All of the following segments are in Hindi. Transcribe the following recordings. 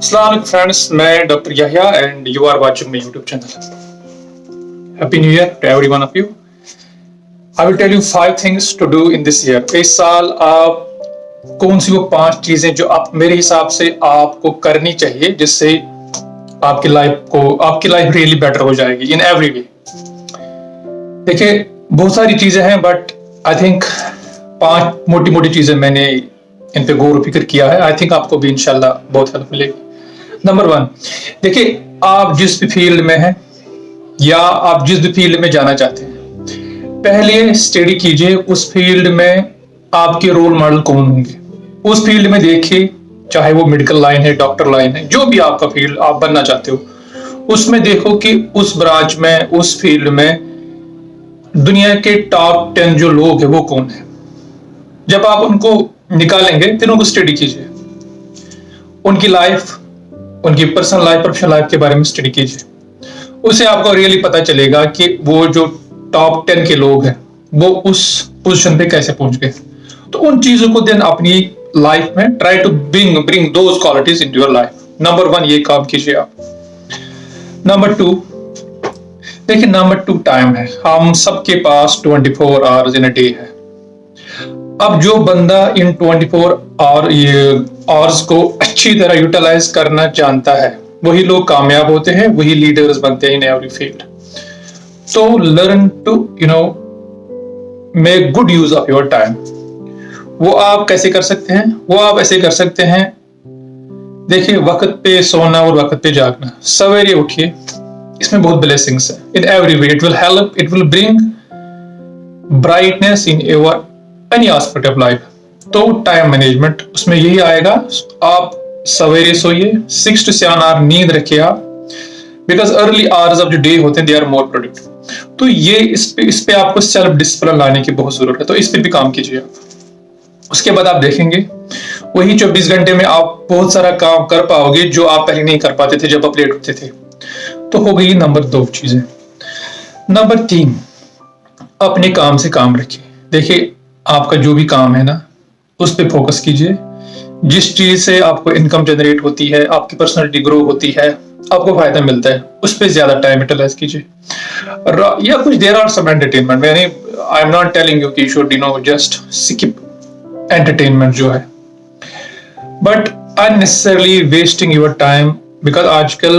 Assalamualaikum friends, मैं doctor Yahiya and you are watching my YouTube channel. Happy new year to everyone of you. I will tell you 5 things to do in this year. इस साल आप कौन सी वो 5 चीजें जो आप मेरे हिसाब से आपको करनी चाहिए जिससे आपकी लाइफ रियली बेटर हो जाएगी इन एवरी वे। देखिए बहुत सारी चीजें हैं बट आई थिंक 5 मोटी मोटी चीजें मैंने इन पे गौर फिक्र किया है। आई थिंक आपको भी इंशाल्लाह बहुत हेल्प मिलेगी। नंबर 1, देखिए आप जिस भी फील्ड में हैं या आप जिस भी फील्ड में जाना चाहते हैं, पहले स्टडी कीजिए उस फील्ड में आपके रोल मॉडल कौन होंगे। उस फील्ड में देखिए, चाहे वो मेडिकल लाइन है, डॉक्टर लाइन है, जो भी आपका फील्ड आप बनना चाहते हो, उसमें देखो कि उस ब्रांच में, उस फील्ड में दुनिया के टॉप 10 जो लोग हैं वो कौन है। जब आप उनको निकालेंगे फिर उनको स्टडी कीजिए, उनकी लाइफ, उनकी पर्सनल लाइफ, प्रोफेशनल लाइफ के बारे में स्टडी कीजिए। उससे आपको रियली पता चलेगा कि वो जो टॉप 10 के लोग हैं वो उस पोजीशन पे कैसे पहुंच गए। तो उन चीजों को देन अपनी लाइफ में try to bring those qualities into your life. Number 1 ये काम कीजिए आप। नंबर 2, देखिए नंबर 2 टाइम है। हम सबके पास 24 आवर्स इन अ डे है। अब जो बंदा इन 24 आवर्स को अच्छी तरह यूटिलाइज करना जानता है वही लोग कामयाब होते हैं, वही लीडर्स बनते हैं इन एवरी फील्ड। तो learn to make good use of your time. वो आप कैसे कर सकते हैं? वो आप ऐसे कर सकते हैं, देखिए वक्त पे सोना और वक्त पे जागना। सवेरे उठिए, इसमें बहुत ब्लेसिंग्स है in every way. It will help, it will bring brightness in your any aspect of life. तो टाइम मैनेजमेंट उसमें यही आएगा। आप सवेरे सोइए, 6 to 7 आवर नींद रखिए आप, बिकॉज अर्ली आवर्स ऑफ जो डे होते हैं दे आर मोर प्रोडक्टिव। तो ये इस पे आपको सेल्फ डिसिप्लिन लाने की बहुत जरूरत है, तो इस पे भी काम कीजिए आप। उसके बाद आप देखेंगे वही 24 घंटे में आप बहुत सारा काम कर पाओगे जो आप पहले नहीं कर पाते थे जब आप लेट उठते थे। तो हो गई नंबर 2 चीजें। नंबर 3, अपने काम से काम रखिए। देखिए आपका जो भी काम है ना उस पे फोकस कीजिए। जिस चीज से आपको इनकम जनरेट होती है, आपकी पर्सनालिटी ग्रो होती है, आपको फायदा मिलता है, उस पे ज्यादा टाइम यूटिलाइज कीजिए। या कुछ there are some entertainment, I am not telling you कि you should just skip entertainment जो है, but unnecessarily wasting your time. Because आजकल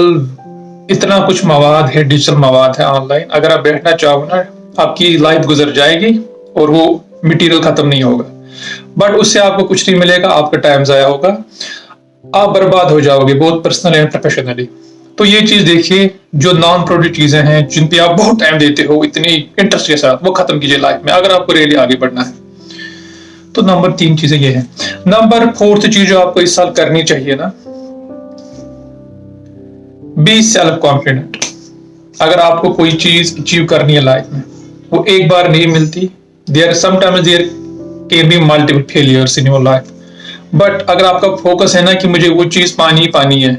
इतना कुछ मवाद है, डिजिटल मवाद है ऑनलाइन। अगर आप बैठना चाहो ना, आपकी लाइफ गुजर जाएगी और वो मटेरियल खत्म नहीं होगा, बट उससे आपको कुछ नहीं मिलेगा, आपका टाइम जाया होगा, आप बर्बाद हो जाओगे बहुत पर्सनल एंड प्रोफेशनली। तो ये चीज देखिए, जो नॉन प्रोडक्टिव चीजें हैं जिन पे आप बहुत टाइम देते हो इतनी इंटरेस्ट के साथ, वो खत्म कीजिए लाइफ में अगर आपको रियली आगे बढ़ना है। तो नंबर 3 चीजें ये है। नंबर 4 चीज जो आपको इस साल करनी चाहिए ना, बी सेल्फ कॉन्फिडेंट। अगर आपको कोई चीज अचीव करनी है लाइफ में, वो एक बार नहीं मिलती। sometimes there can be multiple failures in your life, but अगर आपका फोकस है ना कि मुझे वो चीज पानी है,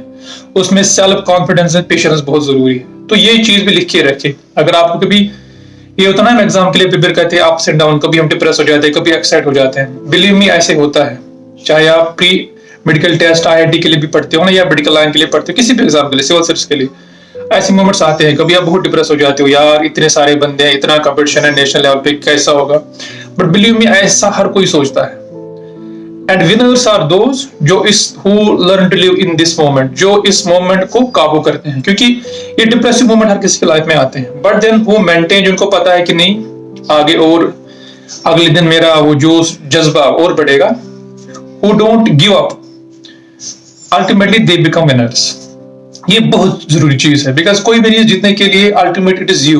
उसमें सेल्फ कॉन्फिडेंस एंड पेशेंस बहुत जरूरी है। तो ये चीज भी लिख के रखे। अगर आपको कभी ये होता है ना, हम एग्जाम के लिए प्रिपेयर करते हैं, अप्स एंड डाउन, कभी हम डिप्रेस हो जाते हैं, कभी एक्साइट हो जाते हैं। बिलीव मी ऐसे होता है। चाहे आप प्री मेडिकल टेस्ट IIT के लिए भी पढ़ते हो ना, या मेडिकल लाइन के लिए पढ़ते हो, किसी भी एग्जाम के लिए, सिविल सर्विस के लिए, ऐसे मोमेंट्स आते हैं। कभी आप बहुत डिप्रेस हो जाते हो, यार इतने सारे बंदे हैं, इतना कंपटीशन है नेशनल लेवल पे, कैसा होगा। बट बिलीव मी ऐसा हर कोई सोचता है। एंड विनर्स आर दोज जो who learn to live in this moment, जो इस मोमेंट को काबू करते हैं। क्योंकि ये डिप्रेसिव मोमेंट हर किसी की लाइफ में आते हैं, बट देन वो मेंटेन, जिनको पता है कि नहीं आगे और अगले दिन मेरा वो जोश जज्बा और बढ़ेगा, who don't give up, ultimately they become winners. ये बहुत जरूरी चीज है, बिकॉज कोई भी चीज जीतने के लिए ultimate it is you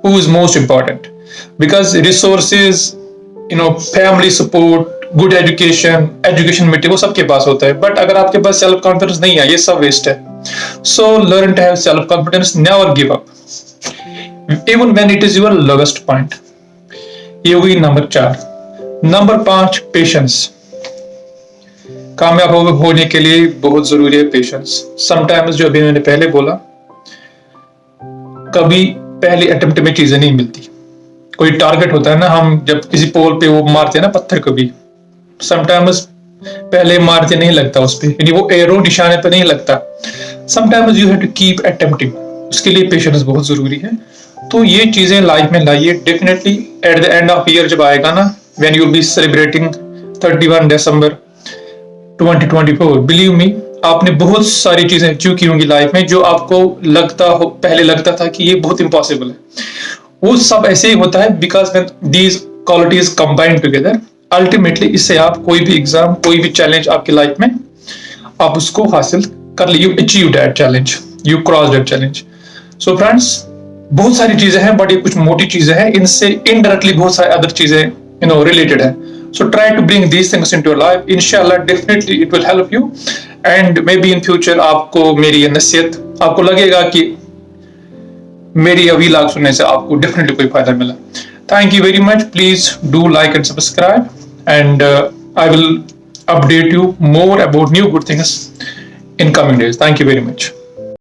who is most important. Because resources, family support, good education मिट्टी वो सबके पास होता है, बट अगर आपके पास सेल्फ कॉन्फिडेंस नहीं है, ये सब वेस्ट है। So learn to have self confidence, never give up even when it is your lowest point. ये हुई नंबर 4। Number 5, patience. कामयाब होने के लिए बहुत जरूरी है पेशेंस। समटाइम्स, जो अभी मैंने पहले बोला, कभी पहले अटेम्प्ट में चीजें नहीं मिलती। कोई टारगेट होता है ना, हम जब किसी पोल पे वो मारते हैं ना पत्थर, कभी समटाइम्स पहले मारते नहीं लगता उस पर, यानी वो एरो निशाने पर नहीं लगता। Sometimes you have to keep attempting, उसके लिए पेशेंस बहुत जरूरी है। तो ये चीजें लाइफ में लाइए definitely. At the end of year जब आएगा ना, when you will be celebrating 31 December 2024, believe me, आपने बहुत सारी चीजें अचीव की होंगी लाइफ में जो आपको पहले लगता था कि ये बहुत इम्पॉसिबल है। वो सब ऐसे ही होता है because these qualities combined together, ultimately इससे आप कोई भी एग्जाम, कोई भी चैलेंज आपकी लाइफ में आप उसको हासिल कर ली, you achieve that challenge, you cross that challenge. So friends, बहुत सारी चीजें हैं बट ये कुछ मोटी चीजें हैं, इनसे इनडायरेक्टली बहुत सारी अदर चीजें रिलेटेड है। So try to bring these things into your life. Inshallah, definitely it will help you. And maybe in future आपको मेरी ये नसीहत, आपको लगेगा कि मेरी अभी व्लॉग सुनने से आपको डेफिनेटली कोई फायदा मिला। Thank you very much. Please do like and subscribe. And I will update you more about new good things in coming days. Thank you very much.